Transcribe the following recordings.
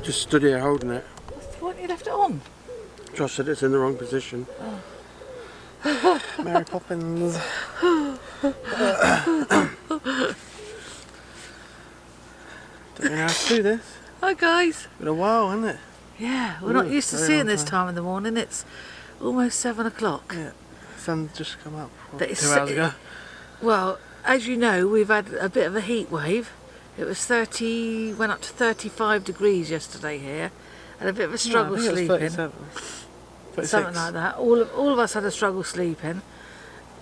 just stood here holding it. Why haven't you left it on? Josh said it's in the wrong position. Oh. Mary Poppins. Don't know how to do this. Hi guys. Been a while, hasn't it? Yeah, we're not used to seeing this time in the morning. It's almost 7 o'clock. Yeah. Sun's just come up 2 But hours ago. Well, as you know, we've had a bit of a heat wave. It was went up to 35 degrees yesterday here, and a bit of a struggle I think sleeping. It was 37. 36. Something like that. All of us had a struggle sleeping.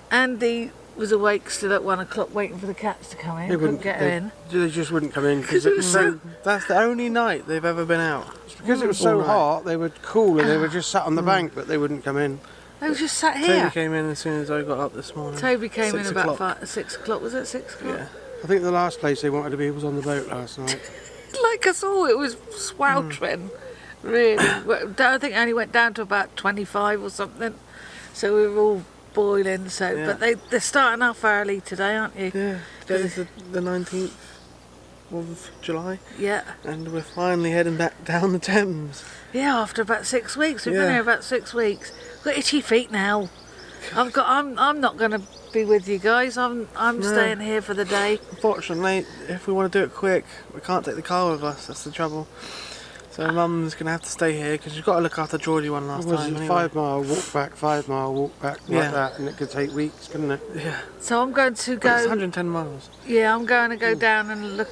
Andy was awake still at 1 o'clock waiting for the cats to come in. Couldn't get in. They just wouldn't come in Because it was so... That's the only night they've ever been out. It's because it was so hot, they were cool and they were just sat on the bank, but they wouldn't come in. They were just sat here. Toby came in as soon as I got up this morning. Toby came in 6 about 6 o'clock. Was it 6 o'clock? Yeah. I think the last place they wanted to be was on the boat last night. Like us all, it was sweltering. Really. I think it only went down to about 25 or something. So we were all boiling. So, Yeah. But they're starting off early today, aren't you? Yeah. Today's the 19th of July. Yeah. And we're finally heading back down the Thames. Yeah, after about 6 weeks. We've been here about 6 weeks. Got itchy feet now. I'm not going to be with you guys. I'm staying here for the day. Unfortunately, if we want to do it quick, we can't take the car with us. That's the trouble. So Mum's going to have to stay here because you've got to look after Georgie one last time. It was a 5 mile walk back, 5 mile walk back, like that, and it could take weeks, couldn't it? Yeah. So I'm going to go. It's 110 miles. Yeah, I'm going to go down and look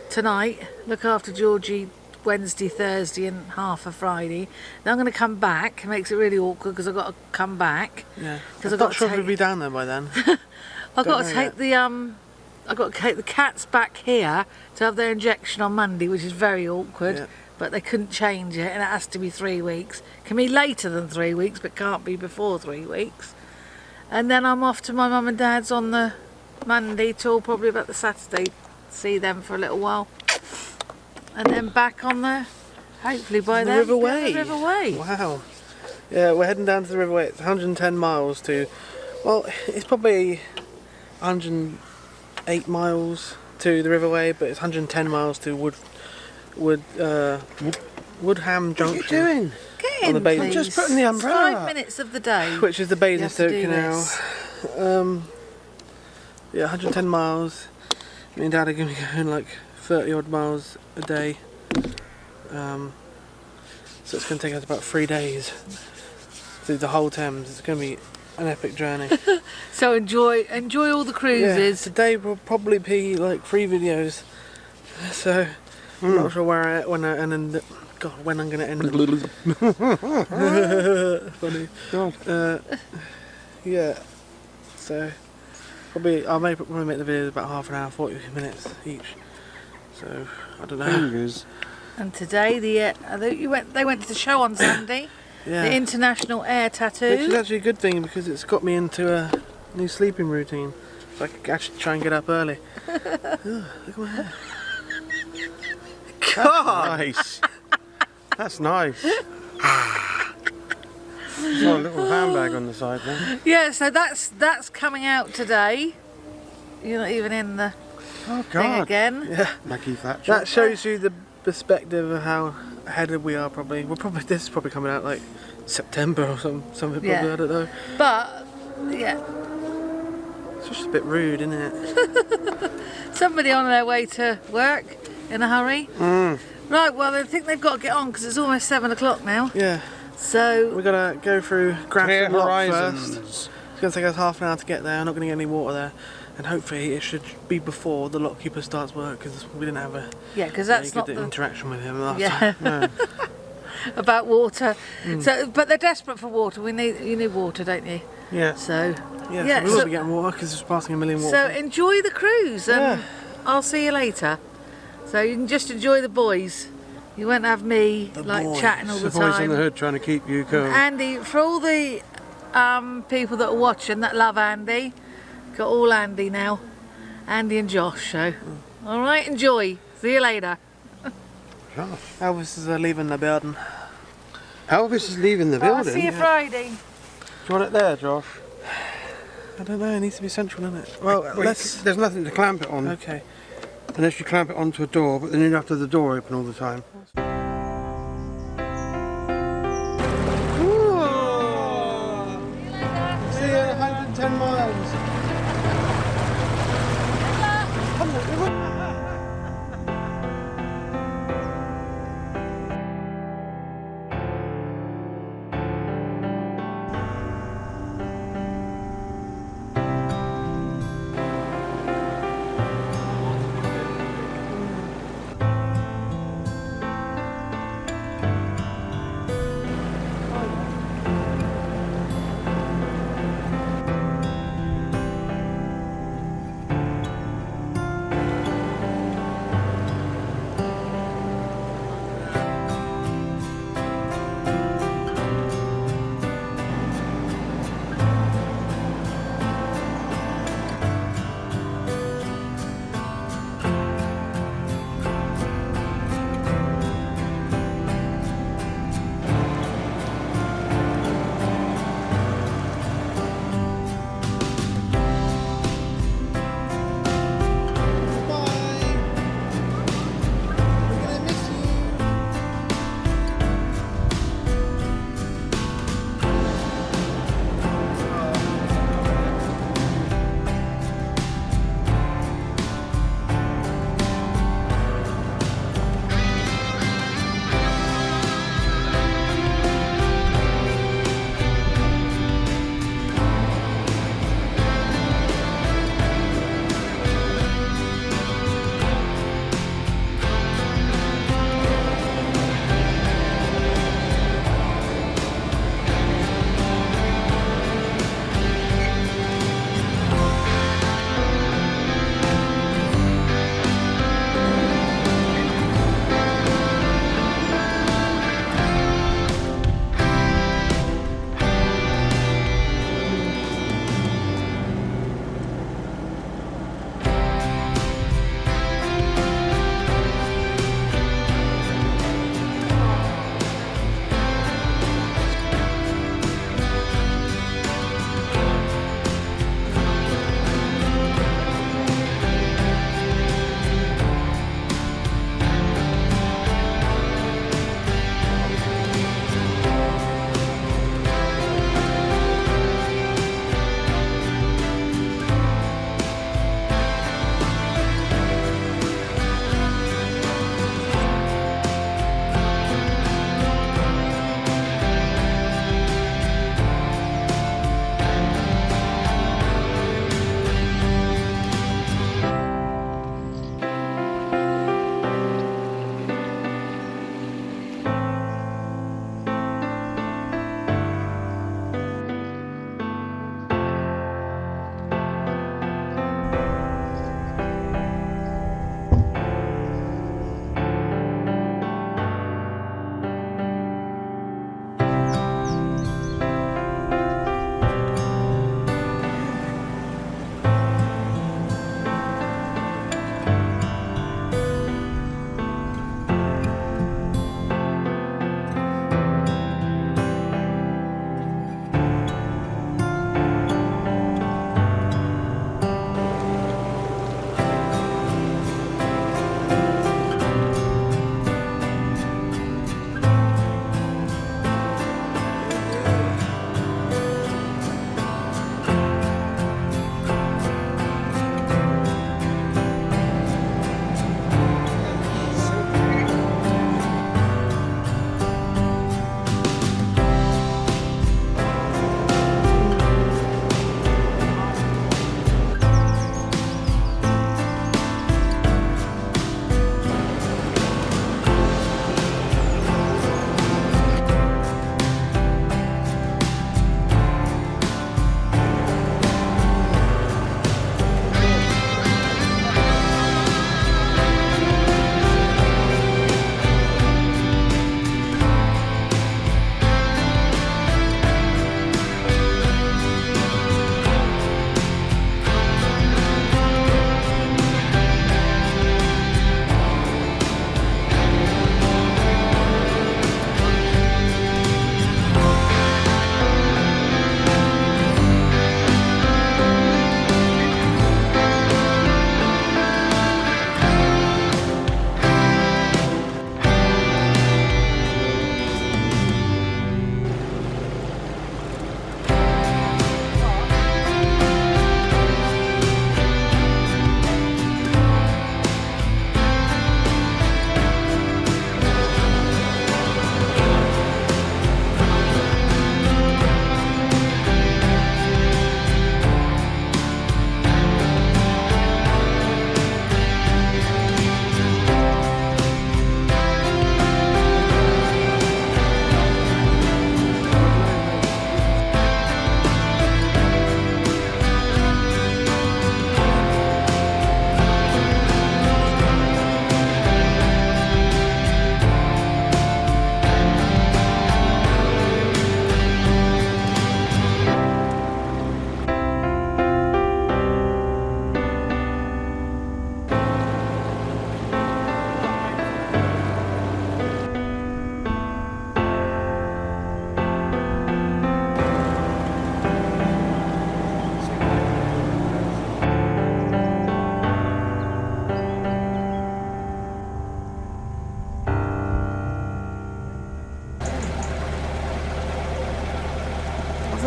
tonight. Look after Georgie Wednesday, Thursday, and half of Friday. Then I'm going to come back. It makes it really awkward because I've got to come back. Yeah. Because I'm not sure if we'll be down there by then. I've got to take the cats back here to have their injection on Monday, which is very awkward. Yeah. But they couldn't change it, and it has to be 3 weeks. Can be later than 3 weeks, but can't be before 3 weeks. And then I'm off to my mum and dad's on the Monday till probably about the Saturday. See them for a little while, and then back on the hopefully by then River Wey. The River Wey. Wow. Yeah, we're heading down to the River Wey. It's 110 miles to. Well, it's probably 108 miles to the River Wey, but it's 110 miles to Woodham Junction. What are you doing? Get On in, the bathing. please. I'm just putting the umbrella It's 5 up. minutes of the day. Which is the Basingstoke You have to do Canal. this. Yeah, 110 miles. Me and Dad are going to be going like 30 odd miles a day. So it's going to take us about 3 days through the whole Thames. It's going to be an epic journey. So enjoy all the Yeah, cruises. today will probably be like 3 videos. So I'm not sure where when I'm going to end it. Funny. God. Yeah. So probably I'll probably make the videos about half an hour, 40 minutes each. So I don't know. Fingers. And today they went to the show on Sunday. Yeah. The International Air Tattoo. Which is actually a good thing because it's got me into a new sleeping routine. So I can actually try and get up early. Oh, look at my hair. God! Nice. That's nice. There's got a little handbag on the side there. Yeah, so that's coming out today. You're not even in the Oh thing God. again. Yeah. Maggie Thatcher. That shows you the perspective of how ahead we are probably. This is probably coming out like September or something probably, Yeah. I don't know. But yeah, It's just a bit rude, isn't it? somebody on their way to work in a hurry. Right, well I think they've got to get on because it's almost 7 o'clock now. Yeah. So We're going to go through Clear Grafton Lock horizons. first. It's going to take us half an hour to get there. I'm not going to get any water there. And hopefully it should be before the lockkeeper starts work because we didn't have a yeah, because that's very not good the interaction with him last yeah time. about water. So, but they're desperate for water. You need water, don't you? Yeah. So Yeah, so we will be getting water because it's passing 1 million water. So enjoy the cruise, and Yeah. I'll see you later. So you can just enjoy the boys. You won't have me boys. chatting all the The boys in time. the hood trying to keep you cool. Andy, for all the people that are watching that love Andy, got all Andy now. Andy and Josh. So, all right, enjoy. See you later. Josh. Elvis is leaving the building. Elvis is leaving the I'll building. see you Friday. Do you want it there, Josh? I don't know, it needs to be central, doesn't it? Well, There's nothing to clamp it on. Okay. Unless you clamp it onto a door, but then you'd have to have the door open all the time.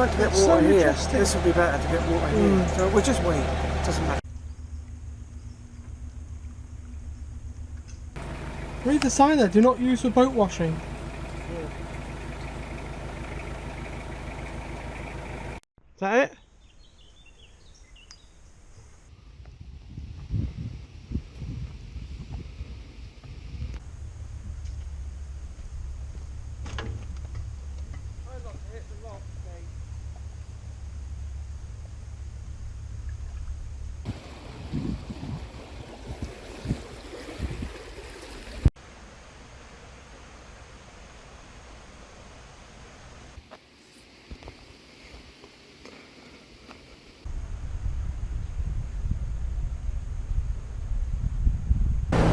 like to get It's water so here. majestic. This would be better to get water here. So we'll just wait. Doesn't matter. Read the sign there, do not use for boat washing. Is that it?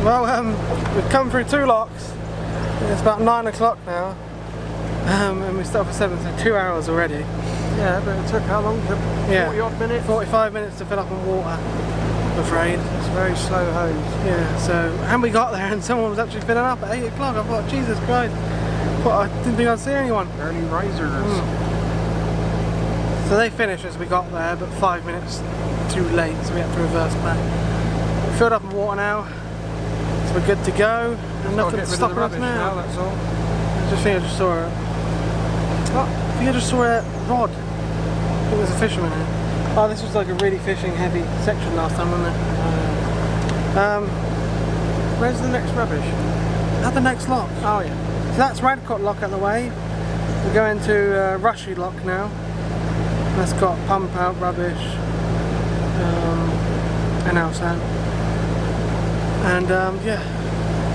Well, we've come through 2 locks. It's about 9 o'clock now, and we started for 7, so 2 hours already. Yeah, but it took how long? 40 odd minutes? 45 minutes to fill up on water, I'm afraid. It's very slow hose. Yeah, so, and we got there and someone was actually filling up at 8 o'clock. I thought, Jesus Christ, I didn't think I'd see anyone. Early risers. So they finished as we got there, but 5 minutes too late, so we had to reverse back. Filled up on water now, so we're good to go, and nothing's stopping us now. That's all. I think I just saw a... Oh, I think I just saw a rod. I think there's a fisherman here. Oh, this was like a really fishing heavy section last time, wasn't it? Where's the next rubbish? At the next lock. Oh yeah. So that's Radcott Lock out the way. We're going to Rushy Lock now. That's got pump out rubbish and outside. And yeah,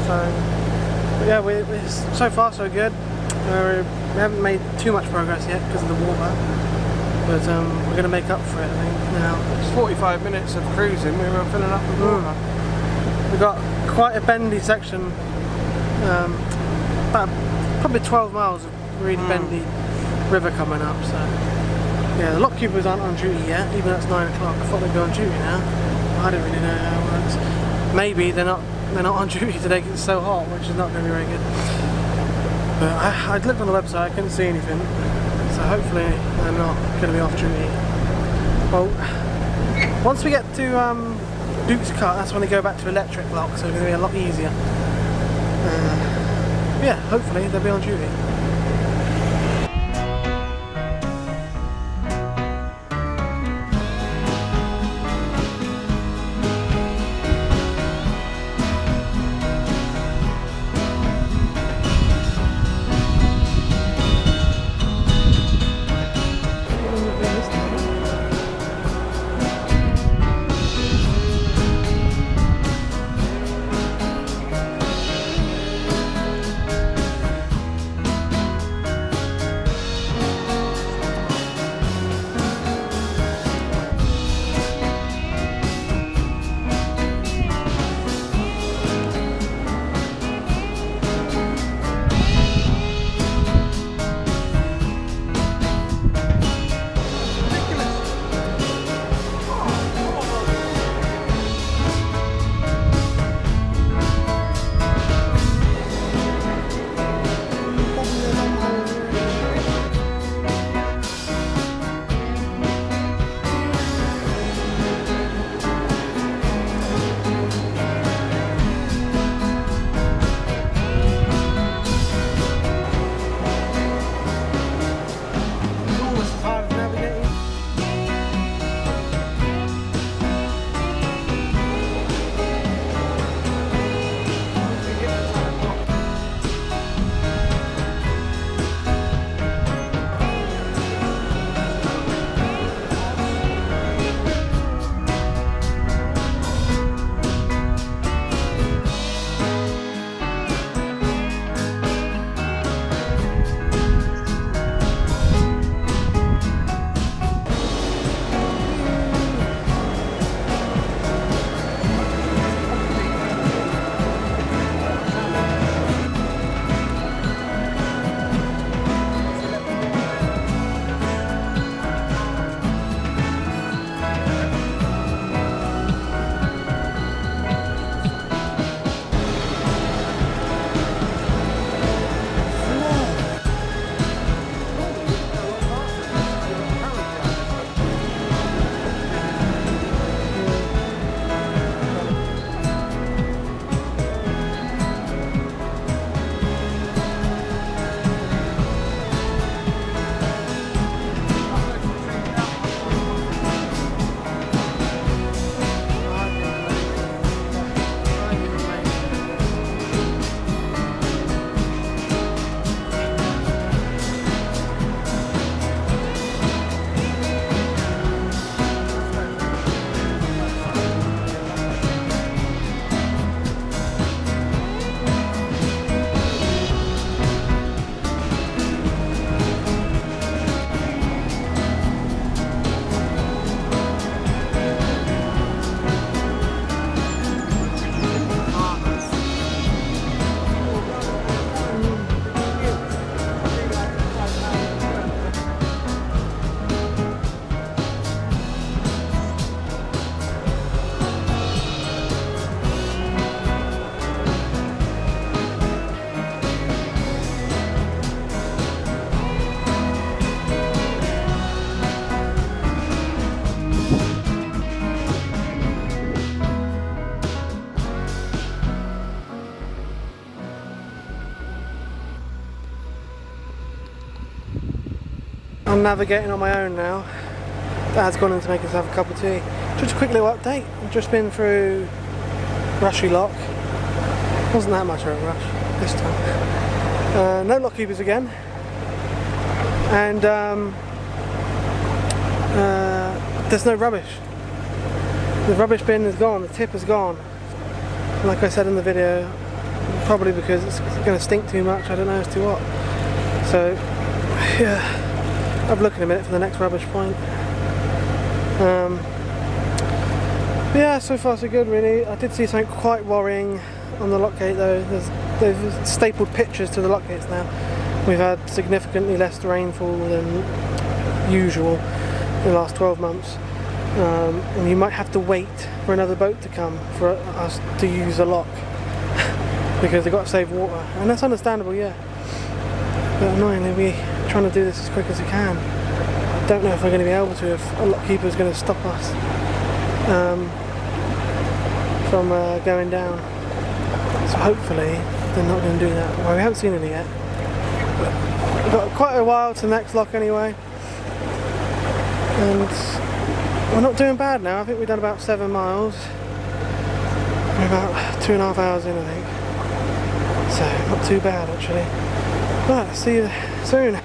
but yeah, we're so far so good. We haven't made too much progress yet because of the water, but we're going to make up for it, I think, now. It's 45 minutes of cruising. We were filling up with water. We've got quite a bendy section, about probably 12 miles of really bendy river coming up. So yeah, the lock keepers aren't on duty yet, even though it's 9 o'clock. I thought they'd be on duty now. I don't really know how it works. Maybe they're not on duty today because it's so hot, which is not going to be very good. But I looked on the website, I couldn't see anything, so hopefully they're not going to be off duty. Well, once we get to Kelmscott, that's when they go back to electric lock, so it's going to be a lot easier. Yeah, hopefully they'll be on duty. navigating on my own now. Dad's gone in to make himself a cup of tea. Just a quick little update. I've just been through Rushy Lock. Wasn't that much of a rush this time. No lock keepers again. And there's no rubbish. The rubbish bin is gone, the tip is gone. Like I said in the video, probably because it's going to stink too much, I don't know as to what. So, yeah, I'll look in a minute for the next rubbish point. Yeah, so far so good really. I did see something quite worrying on the lock gate though. They've stapled pictures to the lock gates now. We've had significantly less rainfall than usual in the last 12 months. And you might have to wait for another boat to come for us to use a lock because they've got to save water, and that's understandable, yeah. But annoyingly, we're trying to do this as quick as we can. I don't know if we're going to be able to, if a lock keeper is going to stop us from going down. So hopefully they're not going to do that. Well, we haven't seen any yet. But we've got quite a while to the next lock anyway. And we're not doing bad now. I think we've done about 7 miles. We're about 2.5 hours in, I think. So, not too bad actually. Right, see you soon.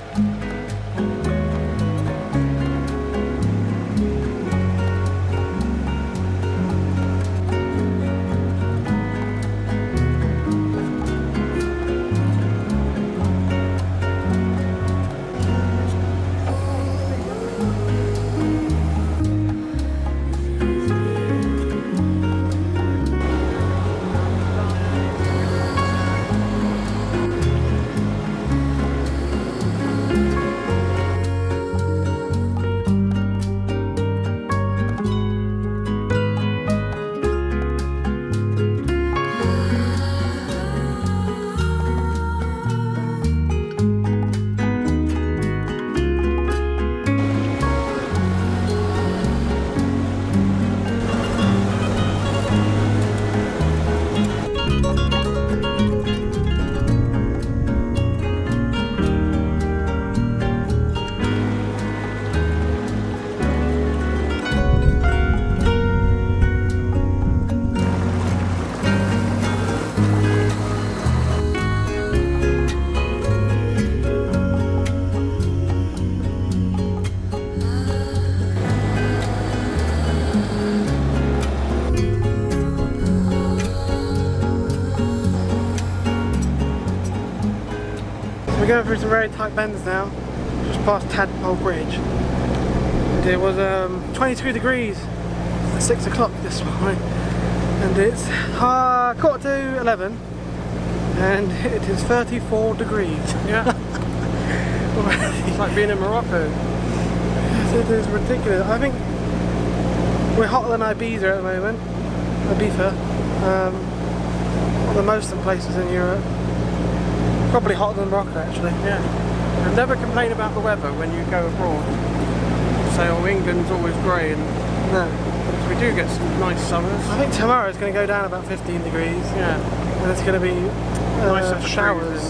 We're going through some very tight bends now, just past Tadpole Bridge. And it was 22 degrees at 6 o'clock this morning. And it's 11:15 and it is 34 degrees. Yeah. It's like being in Morocco. It is ridiculous. I think we're hotter than Ibiza at the moment. Ibiza. Or the most of places in Europe. Probably hotter than Morocco actually. Yeah. And never complain about the weather when you go abroad. Say, oh, England's always grey, and No. we do get some nice summers. I think tomorrow it's going to go down about 15 degrees. Yeah. And it's going to be Nice showers.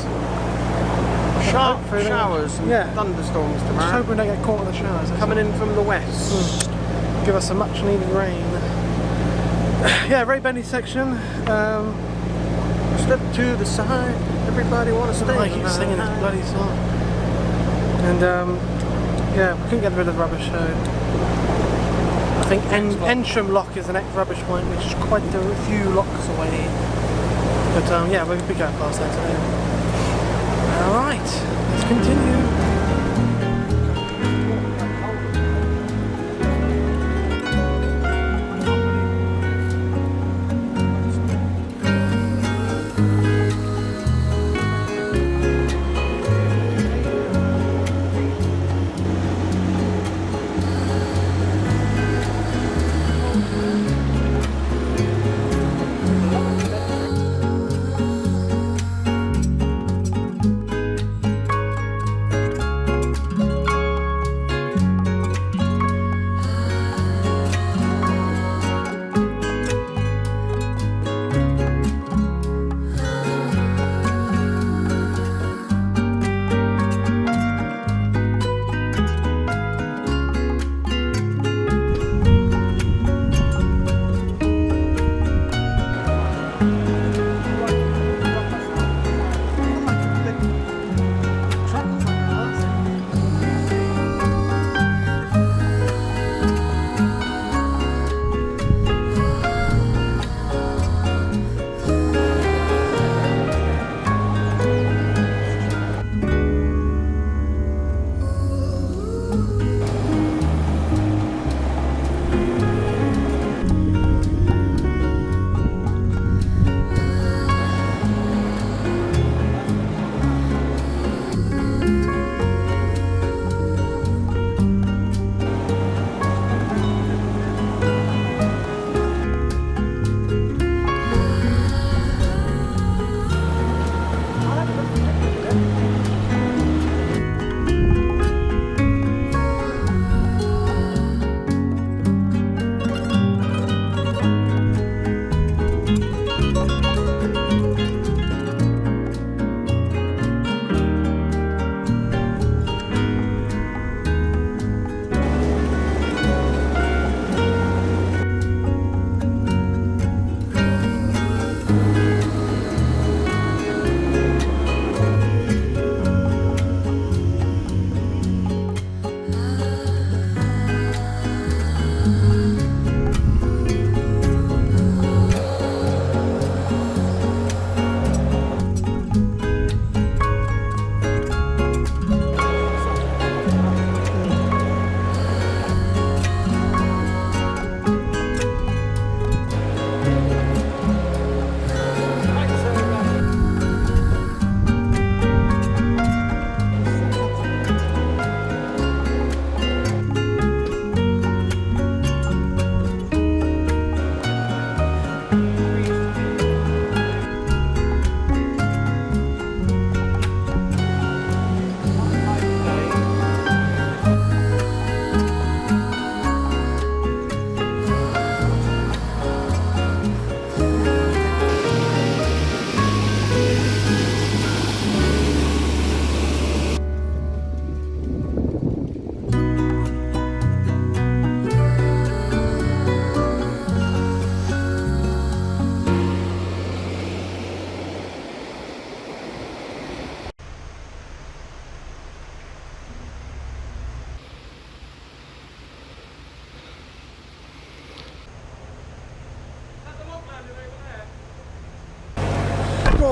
Sharp Hopefully- showers and yeah. thunderstorms Just tomorrow. hope we don't get caught in the showers. Coming in from the west. Give us some much needed rain. Yeah, very bendy section. Step to the side, everybody wanna stay. I keep singing this bloody song. And yeah, we couldn't get rid of the rubbish, so I think Ensham Lock is the next rubbish point, which is quite a few locks away. But yeah, we'll be going past that today. Alright, let's continue.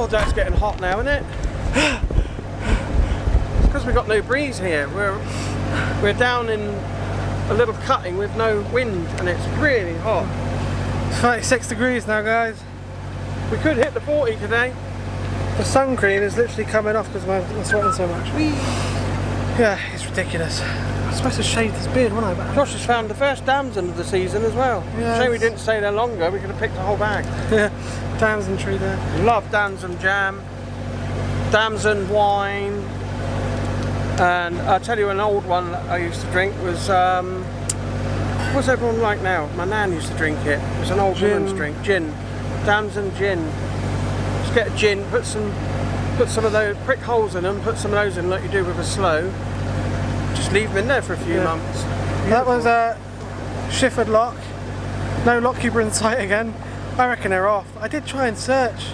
Oh, that's getting hot now, isn't it? Because we've got no breeze here. We're down in a little cutting with no wind, and it's really hot. It's 36 degrees now, guys. We could hit the 40 today. The sun cream is literally coming off because I'm sweating so much. Yeah, it's ridiculous. I'm supposed to shave this beard, wasn't I? Josh has found the first damson of the season as well. Yeah, Shame we didn't stay there longer. We could have picked a whole bag. Yeah, damson tree there. Love damson jam, damson wine, and I'll tell you an old one that I used to drink was what's everyone like now? My nan used to drink it. It was an old woman's drink, gin, damson gin. Just get a gin, put some of those, prick holes in them, put some of those in like you do with a sloe. Just leave them in there for a few months. Beautiful. That was Shiford lock. No lockkeeper in sight again. I reckon they're off. I did try and search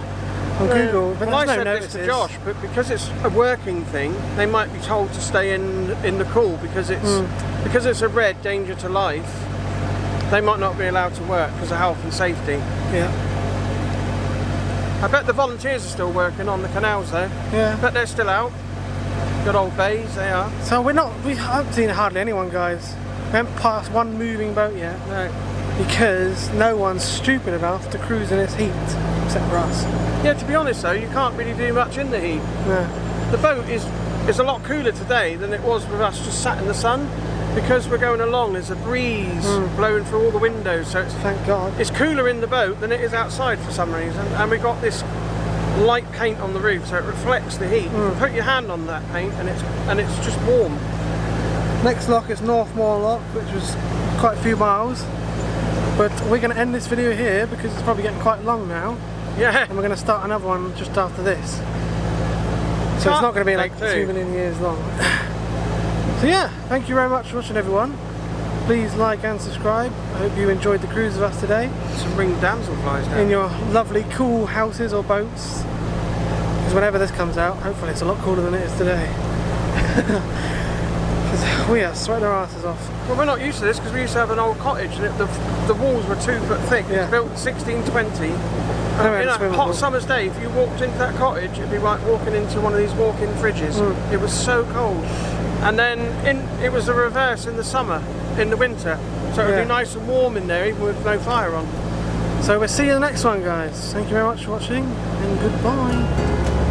on Google, but well, there's I no said notices. this to Josh, but because it's a working thing, they might be told to stay in the cool because it's a red danger to life. They might not be allowed to work because of health and safety. Yeah. I bet the volunteers are still working on the canals though. Yeah. But they're still out. Good old bays, they are. So we haven't seen hardly anyone, guys. We haven't passed one moving boat yet. No. Because no one's stupid enough to cruise in this heat, except for us. Yeah, to be honest though, you can't really do much in the heat. Yeah. The boat is a lot cooler today than it was with us just sat in the sun. Because we're going along, there's a breeze blowing through all the windows, so Thank God. it's cooler in the boat than it is outside for some reason. And we got this light paint on the roof, so it reflects the heat. You can put your hand on that paint, and it's just warm. Next lock is Northmore Lock, which was quite a few miles. But we're going to end this video here because it's probably getting quite long now. Yeah. And we're going to start another one just after this. So it's not going to be like 2 million years long. So yeah, thank you very much for watching, everyone. Please like and subscribe. I hope you enjoyed the cruise with us today. Some ringed damselflies down. In your lovely cool houses or boats. Because whenever this comes out, hopefully it's a lot cooler than it is today. Because we are sweating our asses off. Well, we're not used to this because we used to have an old cottage and the walls were 2 foot thick. It was built in 1620. In a hot summer's day, if you walked into that cottage, it'd be like walking into one of these walk-in fridges. It was so cold. And then it was the reverse in the summer, in the winter. So it would be nice and warm in there even with no fire on. So we'll see you in the next one, guys. Thank you very much for watching and goodbye.